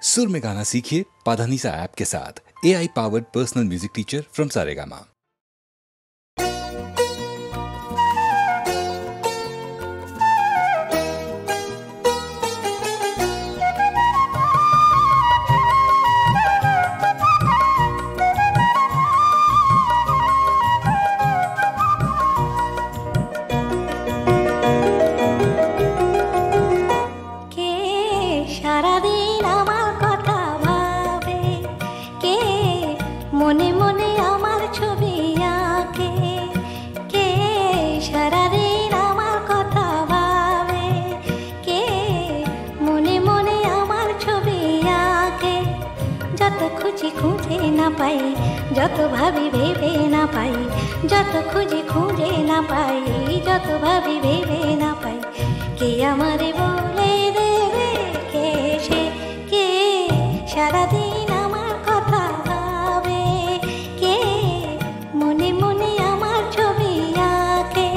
सुर में गाना सीखिए पाधानीसा ऐप के साथ। AI powered personal music teacher from Saregama. যত ভাবি ভেবে না পাই, যত খুঁজে খুঁজে না পাই, যত ভাবি ভেবে না পাই, কে আমারে বলে দেবে, কে সে, কে সারাদিন আমার কথা ভাবে, কে মনে মনে আমার ছবি আঁকে।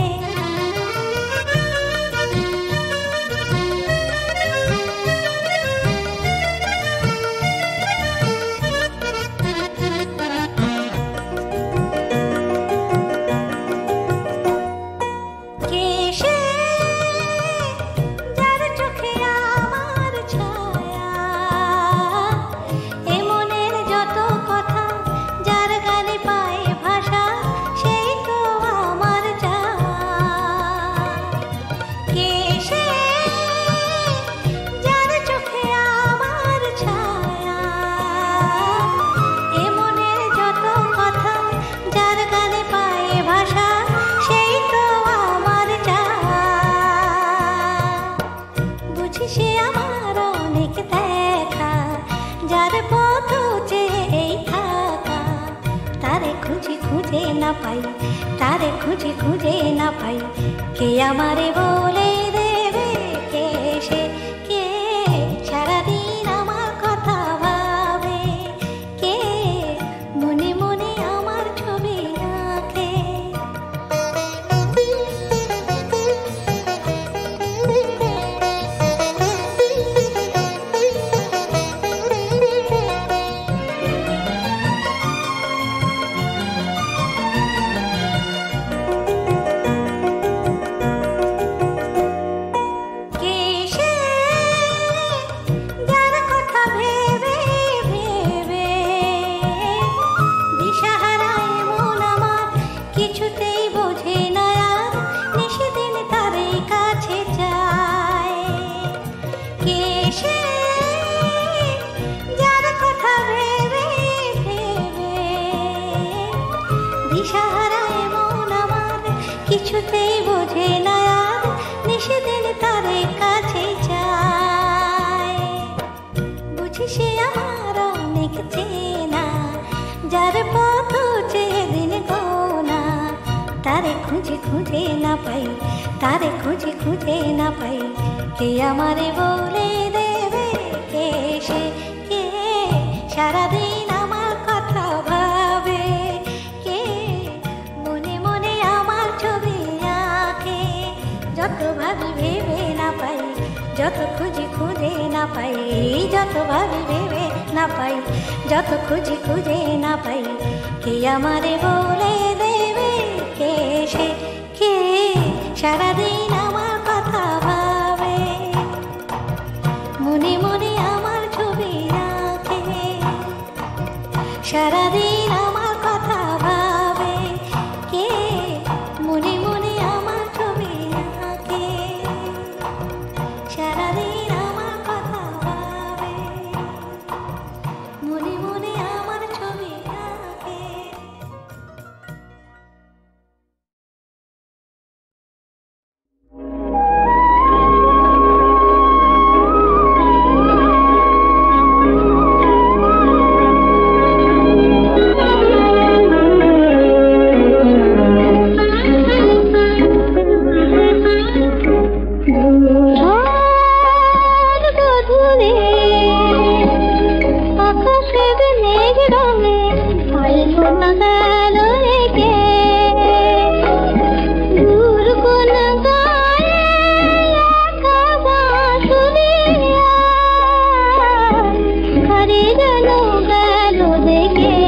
তারে খুঁজে খুঁজে না পাই, কে আমারে বলে দেবে, কে সে, কে সারাদিন আমার কথা ভাবে, কে মনে মনে আমার ছবি আঁকে। কিছুতেই বোঝে না আর, নিষেদিন তারে কাছে যায়, বুঝি সে আমার অনেক চেনা, যার পথ চেয়ে দিন গোনা, তারে খুঁজে খুঁজে না পাই, তারে খুঁজে খুঁজে না পাই, কে আমারে বলে দেবে, কে সে, কে সারাদিন আমার কথা ভাবে, কে মনে মনে আমার ছবি আঁকে। যত ভাবি ভেবে না পাই, যত খুঁজে খুঁজে না পাই, যত ভাবি ভেবে না পাই, যত খুঁজে খুঁজে না পাই, কে আমারে বলে দেবে, কে সে, কে সারাদিন আমার কথা ভাবে, মনে মনে আমার ছবি আঁকে, সারাদিন আমার কথা ভাবে, কে মনে মনে আমার ছবি আঁকে, সারাদিন আমার কথা ভাবে, মনে মনে আমার ছবি আঁকে। হারিয়ে গেল গেল দেখে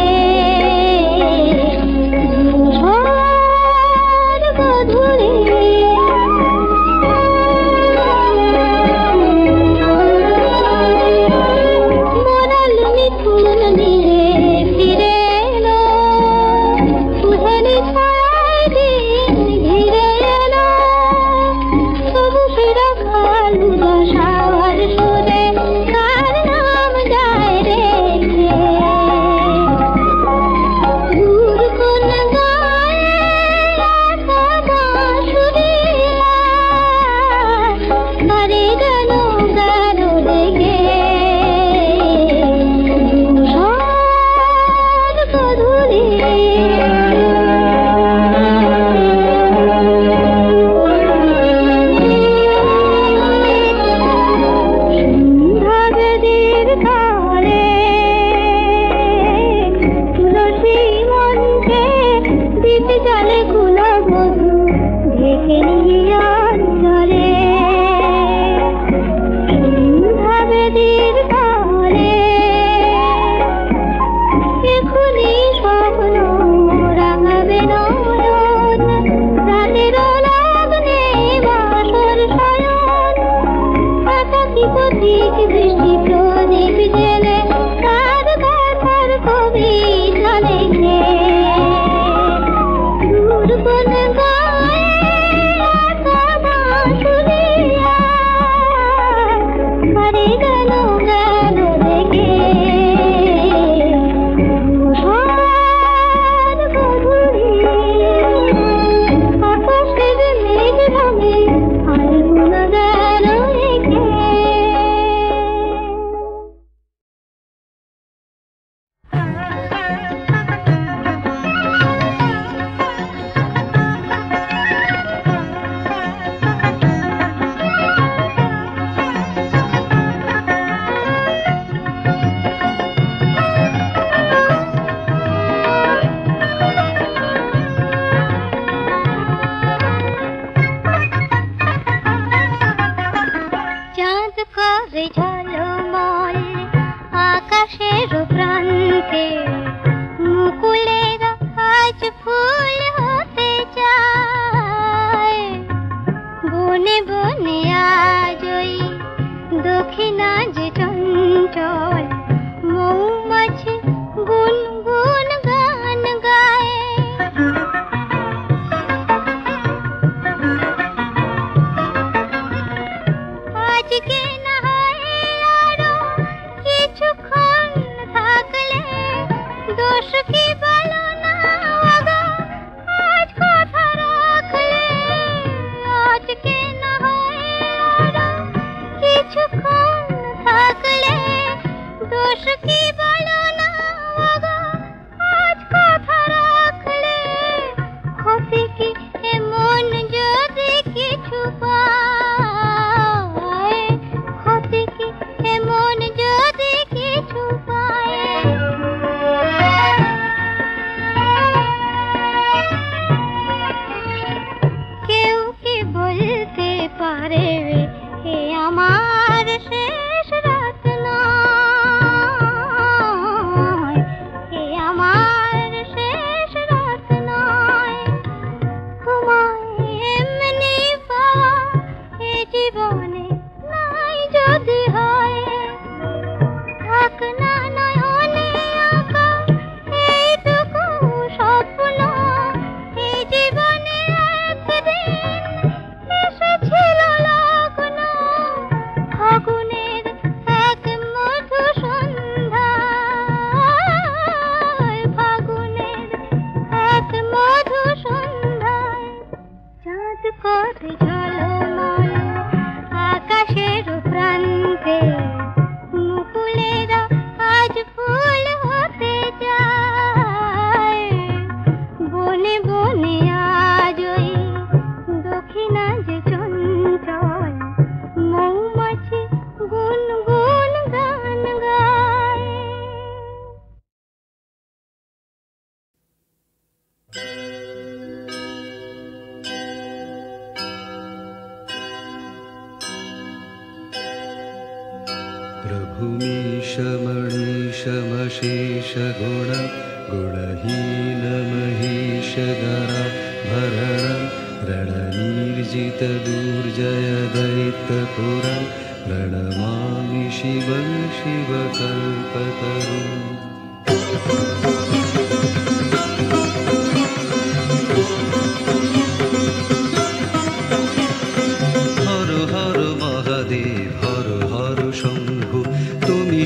ईशमणीशमशेषगुणं गुणहीनमहीशधराभरणं रणनिर्जितदुर्जयदैत्यपुरं प्रणमामि शिवं शिवकल्पतरुम्।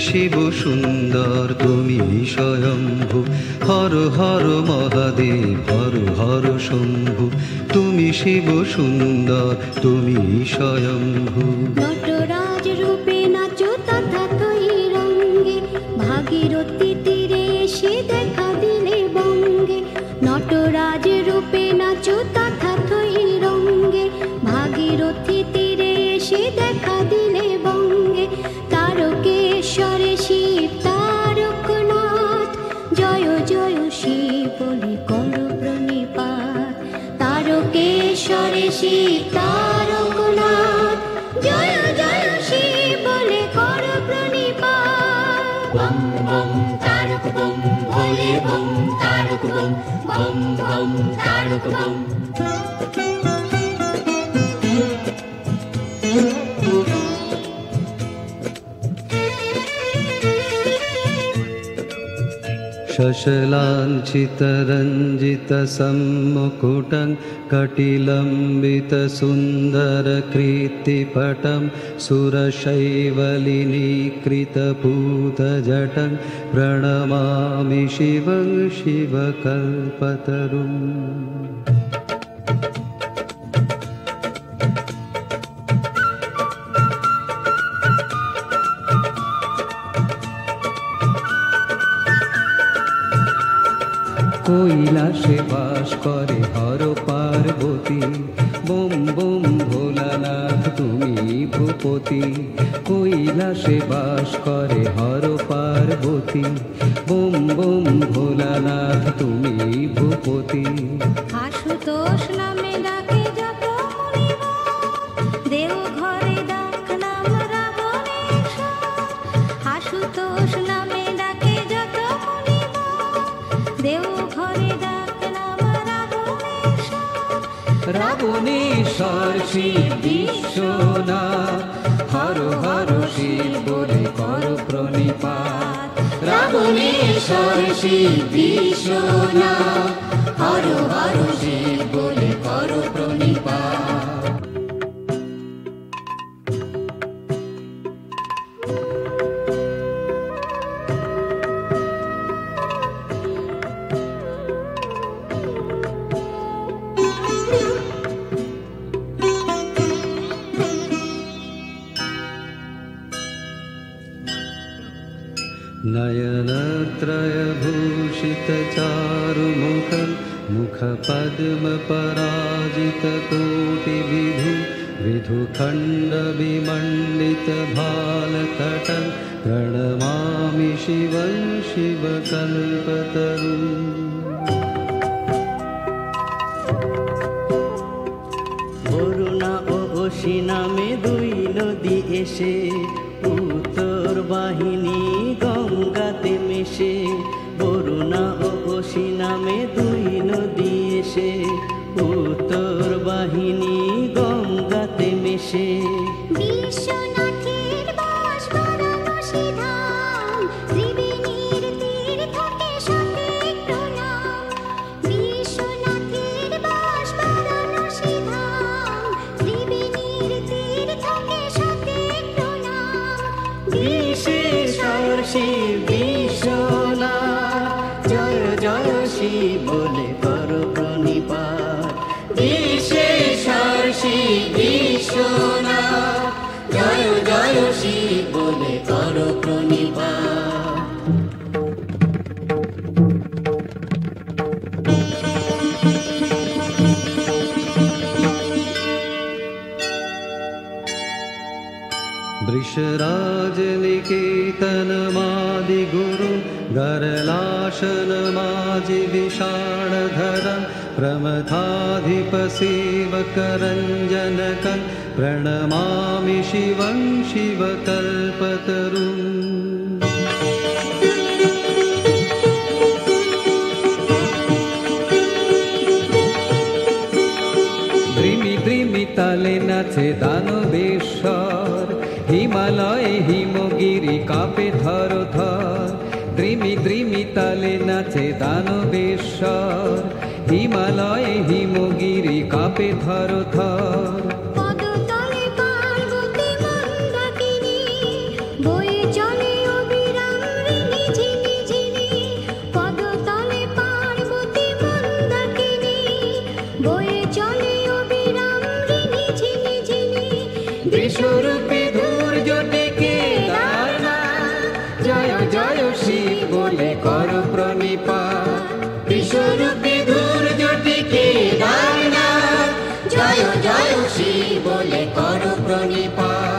শিব সুন্দর তুমি স্বয়ম্ভু, হর হর মহাদেব হর হর শম্ভু, তুমি শিব সুন্দর তুমি স্বয়ম্ভু। নটরাজ রূপে নাচো তথাতই রঙ্গে, ভাগীরথী তীরে এসে দেখা দিলে বঙ্গে। নটরাজ রূপে নাচো তথাতই রঙ্গে, ভাগীরথী তীরে এসে দেখা দিলে বঙ্গে। তারকেশ্বরে শিব তারকনাথ, জয় জয় শিব বলে করো প্রণিপাত। তারকেশ্বরে শিব তারকনাথ, জয় জয় শিব বলে করো প্রণিপাত। বম বম তারক বম ভোলে bomb Tarak bomb, bomb bomb Tarak bomb. शशलाञ्छितरञ्जितसम्मुकुटं कटिलम्बितसुन्दरकीर्तिपटं सुरशैवलिनीकृतपूतजटं प्रणमामि शिवं शिवकल्पतरुम्। কৈলাসে বাস করে হর পার্বতী, বোম বোম ভোলানাথ তুমি ভূপতি। কৈলাসে বাস করে হর পার্বতী, বোম বোম ভোলানাথ তুমি ভূপতি। আশুতোষ নামে ডাকে যত মুনিগণ, দেওঘরে ডাক নাম রাবণেশ্বর। আশুতোষ নামে ডাকে যত মুনিগণ, দেওঘরে ডাক নাম রাবণেশ্বর। রাবণেশ্বর শিব বিশ্বনাথ, হর হর শিব বলে করো প্রণিপাত। রাবণেশ্বর শিব বিশ্বনাথ, হর হর শিব বলে করো প্রণিপাত। नयनत्रयभूषितचारुमुखं मुखपद्मपराजितकोटिविधु, विधुखण्डविमण्डितभालतटं प्रणमामि शिवं शिवकल्पतरुम्। বরুণা ও অসি নামে দুই নদী এসে, উত্তর বাহিনী গঙ্গাতে মেশে। বরুণা ও অসি নামে দুই নদী এসে, উত্তর বাহিনী গঙ্গাতে মেশে। বিশ্বনাথের বাস বারাণসী ধাম, ত্রিবেণীর তীর থাকে সতেক প্রণাম। বিশ্বনাথের বাস বারাণসী ধাম, ত্রিবেণীর তীর থাকে সতেক প্রণাম। বিশেশ্বর শিব বিশ্বনাথ, জয় জয় শিব বলে করো প্রণিপাত। বিশেশ্বর শিব বিশ্বনাথ, জয় জয় শিব বলে করো প্রণিপাত। वृषराजनिकेतनमादिगुरुं गरलाशनमाजिविषाणधरं प्रमथाधिपसेवकरञ्जनकं प्रणमामि शिवं शिवकल्पतरुम्। নাচে দানবেশ্বর, হিমালয়ে হিমগিরি কাঁপে থর থর। দ্রিমি দ্রিমি তালে নাচে দানবেশ্বর, হিমালয়ে হিমগিরি কাঁপে থর থর। পদতলে পার্বতী মন্দাকিনী, বয়ে চলে অবিরাম রিনি ঝিনি ঝিনি। পদতলে পার্বতী মন্দাকিনী, বয়ে চলে অবিরাম রিনি ঝিনি ঝিনি। বিশ্বরূপী ধৈর্য ডেকে দাঁড়ায়, জয় জয় শিব বলে কর প্রণিপাত। বিশ্বরূপী ধৈর্য ডেকে দাঁড়ায়, জয় জয় শিব বলে কর প্রণিপাত।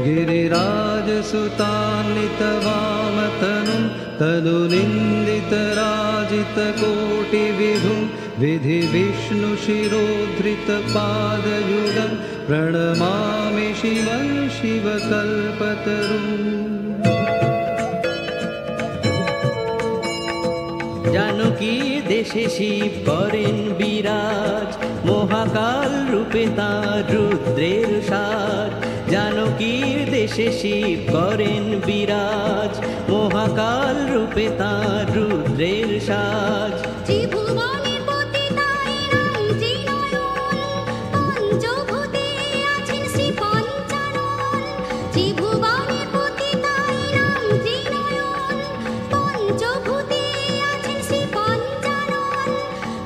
गिरिराज सुतान्वितवामतनुं, तनुनिन्दितराजितकोटिविधुं, विधि विष्णु शिरोधृतपादयुगं, प्रणमामि शिवं शिवकल्पतरुम्। জানকীর দেশে শিব করেন বিরাজ, মহাকাল রূপে তাঁর রুদ্রের সাজ। জানকীর দেশে শিব করেন বিরাজ, মহাকাল রূপে তাঁর রুদ্রের সাজ। ত্রিভুবনের পতিতায় রাম ত্রিনয়ন, পঞ্চভূতে আছেন শ্রী পঞ্চানন। ত্রিভুবনের পতিতায় রাম ত্রিনয়ন, পঞ্চভূতে আছেন শ্রী পঞ্চানন।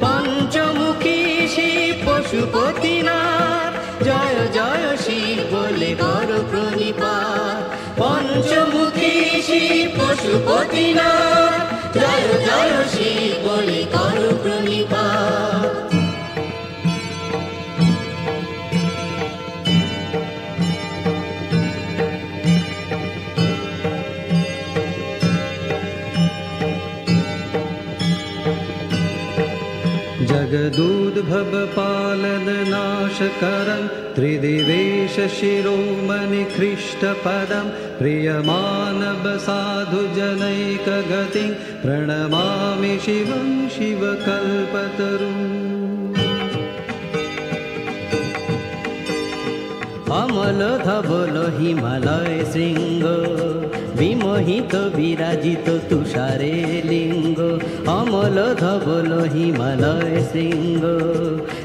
পঞ্চমুখী শিব পশুপতিনাথ, জয় জয় শিব বলে কর প্রণিপাত। পঞ্চমুখী শিব পশুপতিনাথ, জয় জয় শিব বলে কর প্রণিপাত। जगदूद्भव पालन नाशकरं, त्रिदिवेश शिरोमणि ख्रीष्टपदं, प्रियमानव साधु जनैकगतिं, प्रणमामि शिवं शिवकल्पतरुम्। অমল ধবল হিমালয় শৃঙ্গ, বিমোহিত বিরাজিত তুষারে লিঙ্গ। অমল ধবল হিমালয় শৃঙ্গ,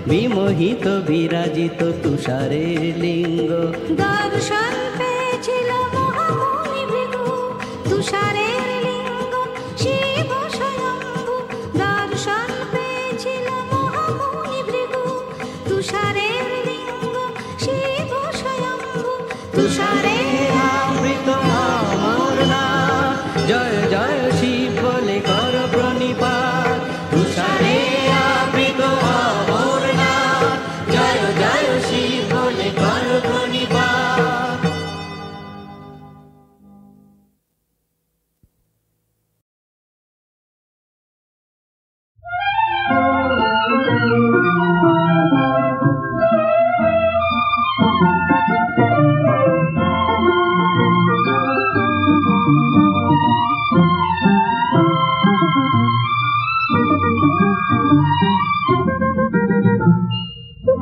বিমোহিত বিরাজিত তুষারে লিঙ্গ। দর্শন পেয়েছিল মহামুনি ভৃগু, তুষারের লিঙ্গ শিব স্বয়ম্ভু। দর্শন পেয়েছিল মহামুনি ভৃগু, তুষারের লিঙ্গ শিব স্বয়ম্ভু। তুষারে আবৃত অমরনাথ, জয় জয় শিব বলে কর প্রণিপাত। তুষারে আবৃত অমরনাথ, জয় জয় শিব বলে কর প্রণিপাত।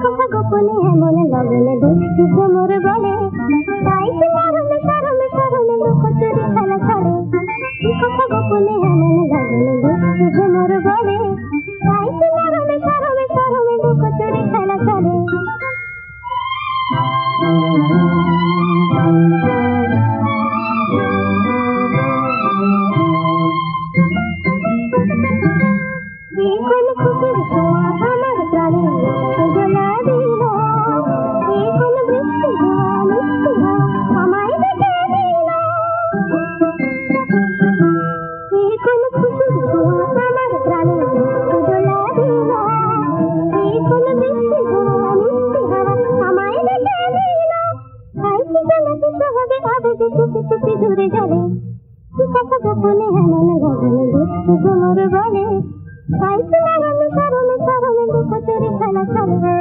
কথা গোপনে এমন লগনে দুষ্টু ভ্রমর বলে, তাই সে মরমে সরমে সরমে লুকোচুরি খেলা করে। কথা গোপনে এমন লগনে দুষ্টু ভ্রমর বলে, তাই সে মরমে সরমে সরমে লুকোচুরি খেলা করে। কোন খুশির ছোঁয়া আমার প্রাণে দোলা দিল, কোন বৃষ্টি ধোয়া মিষ্টি হাওয়া আমায় ডেকে দিল। কোন খুশির ছোঁয়া আমার প্রাণে দোলা দিল, কোন বৃষ্টি ধোয়া মিষ্টি হাওয়া আমায় ডেকে দিল। তাই কি জানাতে সহজে আবেগে চুপি চুপি দূরে যাবে, কথা গোপনে এমন গগনে দুষ্টু ভ্রমর বলে পাইছি লাগানো সরমে সরমে লুকোচুরি খেলা চলে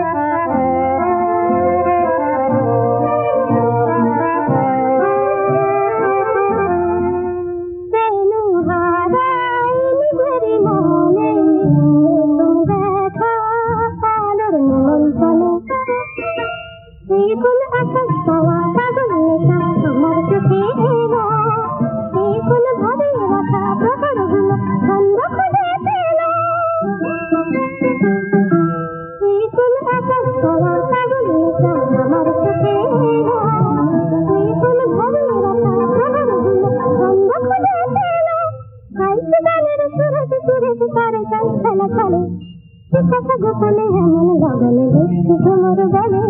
কথা গোপনে এমন গগনে দুষ্টু ভ্রমর বলে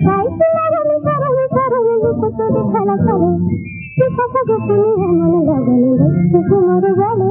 পাইছি লাগানো সরমে সরমে লুকোচুরি খেলা চলে কথা গোপনে এমন গগনে দুষ্টু ভ্রমর বলে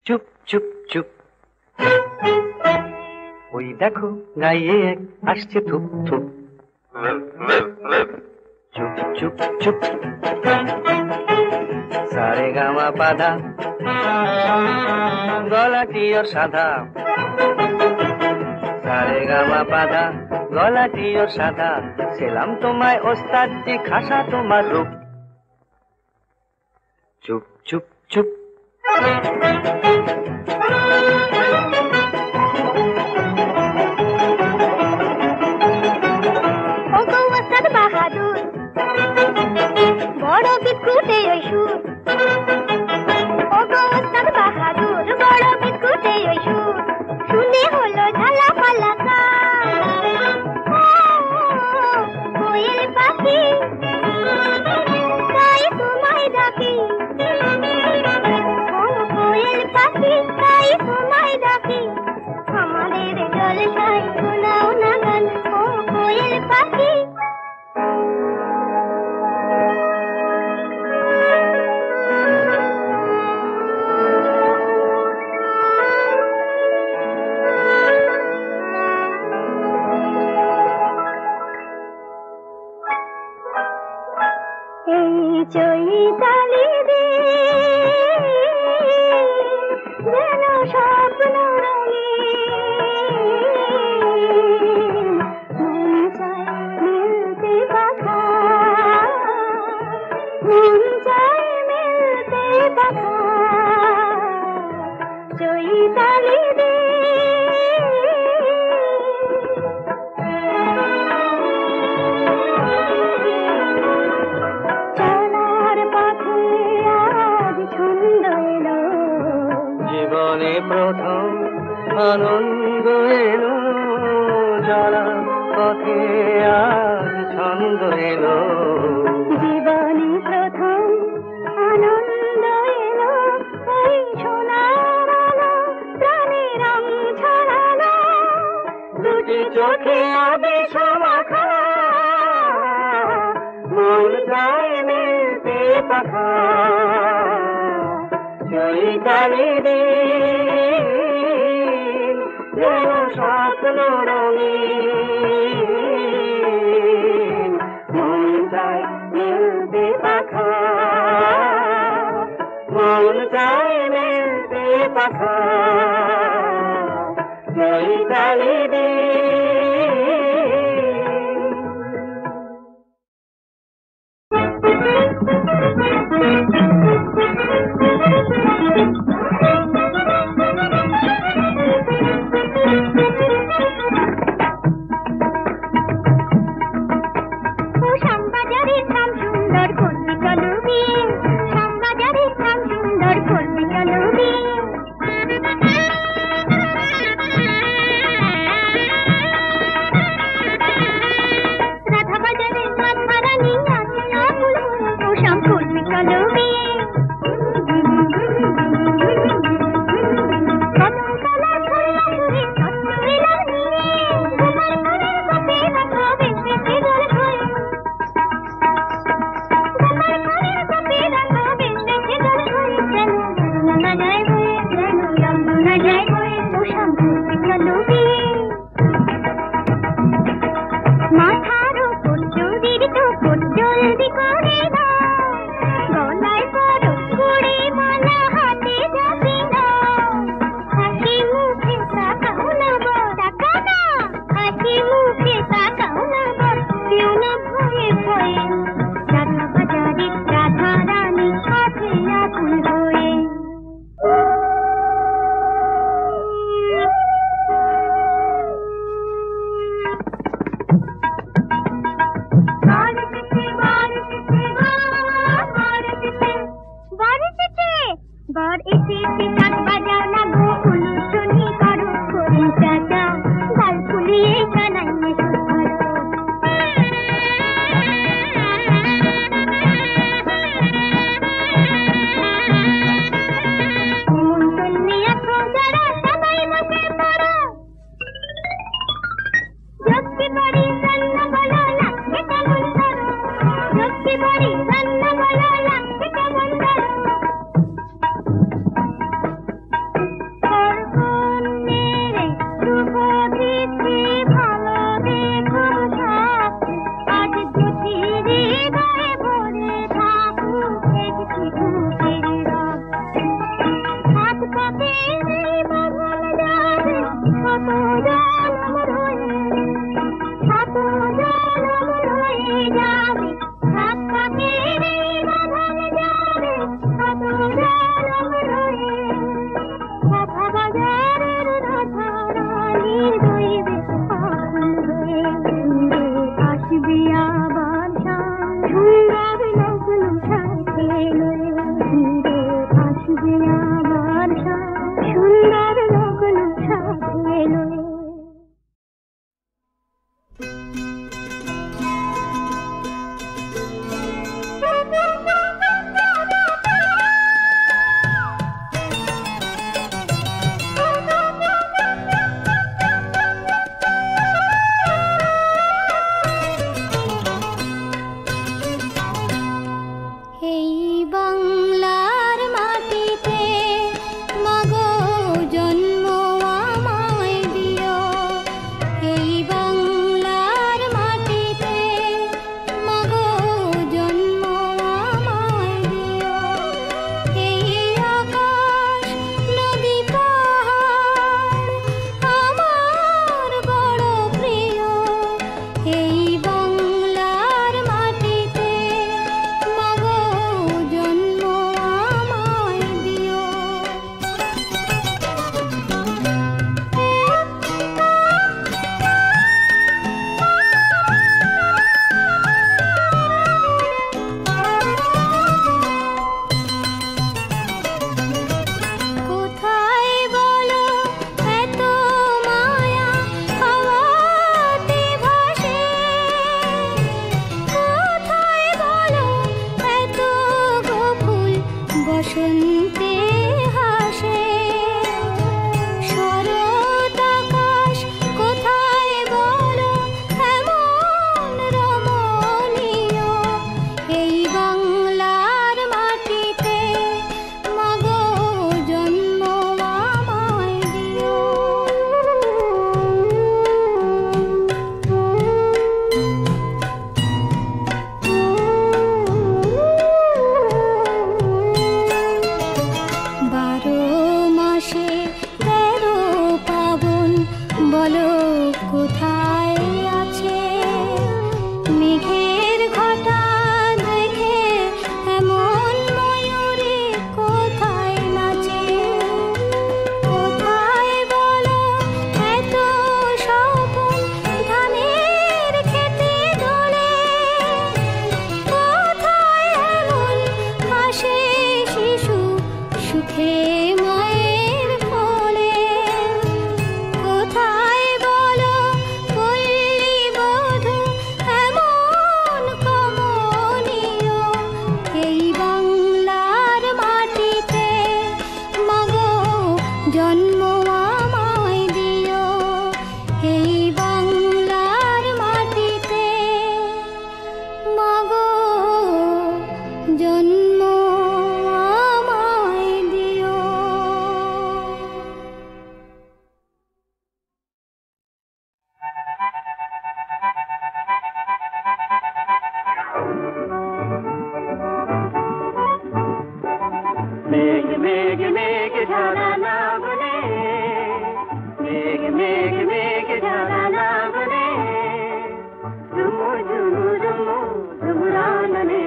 চুপ চুপ চুপ ওই দেখো গায়ে এক আসছে থুপ থুপ চুপ চুপ চুপ সারে গামা পাধা গলাটি ওর সাদা সারে গামা পাধা গলাটি ওর সাদা সেলাম তোমায় ওস্তাদ জি খাসা তোমার রূপ চুপ চুপ চুপ বাহাদুর বড় বিস্কুটে ওই সুর ও গো ওস্তাদ বাহাদুর বড় বিস্কুটে ওই সুর শুনে হলো ঝালা পালা তালি দে চলার পথে আজ ছন্দ এলো জীবনে প্রথম আনন্দ এলো চলার পথে আজ ছন্দ এলো জীবনে প্রথম আনন্দ এলো এই সোনার আলো প্রাণে রং ছড়ালো দুটি চোখে আবেশ মাখা মন চায় মিলতে পাখা চৈতালি দিন যেন স্বপ্ন রঙিন মন চায় মিলতে পাখা মন চায় মিলতে পাখা চৈতালি শ্যামবাজারের নাম সুন্দর করবি চলো বিয়ে শ্যামবাজারের নাম সুন্দর করবি চলো বিয়ে রাধাবাজারের রাধারানী আছে আকুল শ্যাম করবি চলো বিয়ে মাথার উপর চুরির টুকুর জলদি করে দাও গলায় বড় করে মালা হাতে যাবি না হাসি মুখে তাকাও না তাকা না হাসি মুখে তাকাও না কেউ না ভয়ে ভয়ে রাধা বাজারের রাধা রানী আছে আকুল হয়ে বার এসেছে কাক বাজাও না গো উলুধ্বনি করো করি চাচা গাল ফুলিয়ে জানাইয়ে জন্ম আমায় দিও এই বাংলার মাটিতে, মাগো জন্ম আমায় দিও। মেঘ মেঘ মেঘ ঝরা লাগলে, মেঘ মেঘ মেঘ ঝরা লাগলে, ঝুমু ঝুমু ঝুমু ঝুমুরাননে,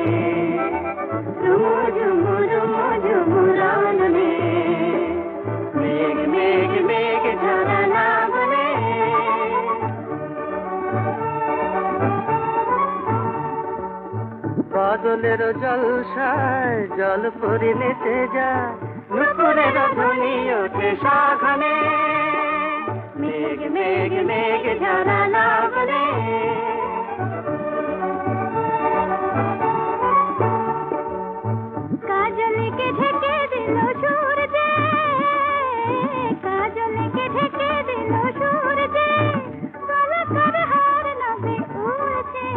ঝুমু ঝুমু ঝুমু ঝুমুরাননে। মেঘ মেঘ মেঘ ঝরা লাগলে, বাদলের জলসায় জল পরি নেচে যায়, নুপুরের ধ্বনি ওঠে শাখানে। মেঘ মেঘ মেঘ ঝরা লাগলে, কাজলকে ঢেকে দিল সূর্যে, কাজলকে ঢেকে দিল সূর্যে, গলাকার হার নভে উড়ছে,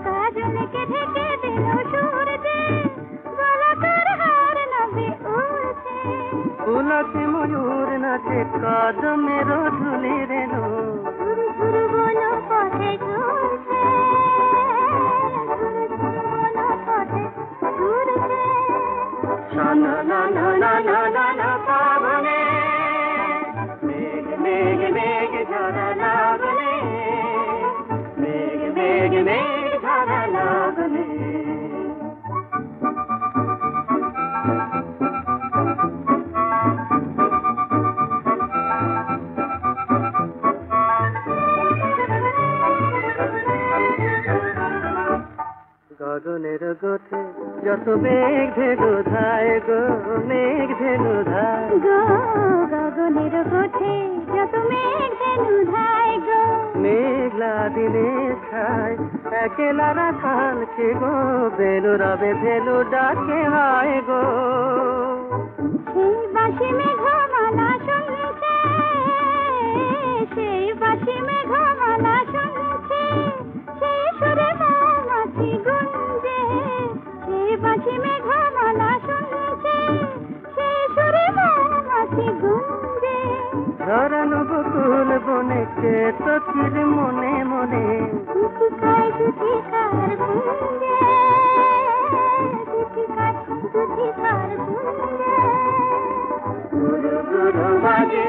কাজলকে ঢেকে দিল সূর্যে, গলাকার হার নভে উড়ছে। পুলকে ময়ূর নাচে কদমের ধুলি রেণু, ঝুরু ঝুরু বনো পথে ঘুরছে, ঝুরু ঝুরু বনো পথে ঘুরছে। শানা না না না না না না পাবনে। মেঘ মেঘ মেঘ ঝরা লাগলে, মেঘ মেঘ মেঘ ঝরা লাগলে। গগনের গোথে যত মেঘ ধেনু ধায় গো, মেঘ ধেনু ধায় গো, গগনের গোঠে যত মেঘ ধেনু ধায় গো, মেঘলা দিনে ছায় একেলা রাখালকে গো, বেনু রবে ধেনু ডাকে হয় গো। সেই বাঁশি মেঘমালা শুনছে, সেই বাঁশি মেঘমালা শুনছে, সেই সুরে মৌমাছি গুঞ্জে, সেই বাঁশি মেঘমালা শুনছে, সেই সুরে মৌমাছি গুঞ্জে। ধরানো বকুল বনে কে তোর মনে মনে, দুটিকায় দুটিকার গুঞ্জে, দুটিকায় দুটিকার গুঞ্জে। গুরু গুরু বাজে